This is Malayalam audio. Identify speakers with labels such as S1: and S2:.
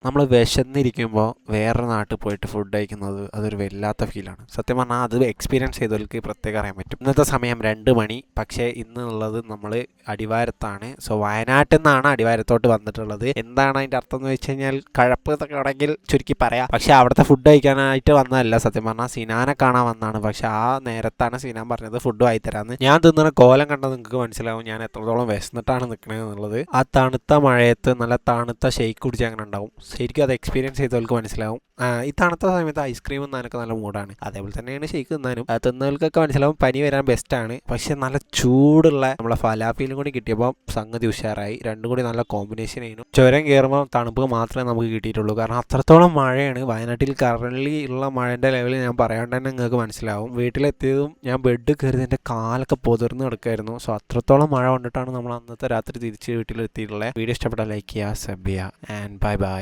S1: നമ്മൾ വിശന്നിരിക്കുമ്പോൾ വേറെ നാട്ടിൽ പോയിട്ട് ഫുഡ് കഴിക്കുന്നത് അതൊരു വല്ലാത്ത ഫീലാണ്. സത്യം പറഞ്ഞാൽ അത് എക്സ്പീരിയൻസ് ചെയ്തവർക്ക് പ്രത്യേകം അറിയാൻ പറ്റും. ഇന്നത്തെ സമയം 2 മണി, പക്ഷേ ഇന്നുള്ളത് നമ്മൾ അടിവാരത്താണ്. സോ വയനാട്ടിൽ നിന്നാണ് അടിവാരത്തോട്ട് വന്നിട്ടുള്ളത്. എന്താണ് അതിൻ്റെ അർത്ഥം എന്ന് വെച്ച് കഴിഞ്ഞാൽ കഴപ്പ് എന്നൊക്കെ ആണെങ്കിൽ ചുരുക്കി പറയാം. പക്ഷേ അവിടുത്തെ ഫുഡ് കഴിക്കാനായിട്ട് വന്നതല്ല, സത്യം പറഞ്ഞാൽ സിനാനെ കാണാൻ വന്നതാണ്. പക്ഷേ ആ നേരത്താണ് സിനാൻ പറഞ്ഞത് ഫുഡ് വായി തരാമെന്ന്. ഞാൻ തിന്നുന്ന കോലം കണ്ടാൽ നിങ്ങൾക്ക് മനസ്സിലാവും ഞാൻ എത്രത്തോളം വിശന്നിട്ടാണ് നിൽക്കണത് എന്നുള്ളത്. ആ തണുത്ത മഴയത്ത് നല്ല തണുത്ത ഷെയ്ക്ക് കുടിച്ച് അങ്ങനെ ഉണ്ടാവും. ശരിക്കും അത് എക്സ്പീരിയൻസ് ചെയ്തവർക്ക് മനസ്സിലാവും. ഈ തണുത്ത സമയത്ത് ഐസ്ക്രീം തിന്നാനൊക്കെ നല്ല മൂടാണ്. അതേപോലെ തന്നെയാണ് ഷെയ്ക്ക് തിന്നാനും. തിന്നവർക്കൊക്കെ മനസ്സിലാവും പനി വരാൻ ബെസ്റ്റാണ്. പക്ഷെ നല്ല ചൂടുള്ള നമ്മളെ ഫലാഫീലും കൂടി കിട്ടിയപ്പോൾ സംഗതി ഉഷാറായി. രണ്ടും കൂടി നല്ല കോമ്പിനേഷൻ ആയിരുന്നു. ചുരം കയറുമ്പോൾ തണുപ്പ് മാത്രമേ നമുക്ക് കിട്ടിയിട്ടുള്ളൂ. കാരണം അത്രത്തോളം മഴയാണ് വയനാട്ടിൽ കറൻലി ഉള്ള മഴേൻ്റെ ലെവൽ ഞാൻ പറയാണ്ട് തന്നെ നിങ്ങൾക്ക് മനസ്സിലാവും. വീട്ടിലെത്തിയതും ഞാൻ ബെഡ് കയറി എൻ്റെ കാലൊക്കെ പൊതിർന്ന് കിടക്കായിരുന്നു. സോ അത്രത്തോളം മഴ കൊണ്ടിട്ടാണ് നമ്മൾ അന്നത്തെ രാത്രി തിരിച്ച് വീട്ടിലെത്തിയിട്ടുള്ളത്. വീഡിയോ ഇഷ്ടപ്പെട്ടാൽ ലൈക്ക് ചെയ്യുക, സബ് ചെയ്യുക, ആൻഡ് ബൈ ബൈ.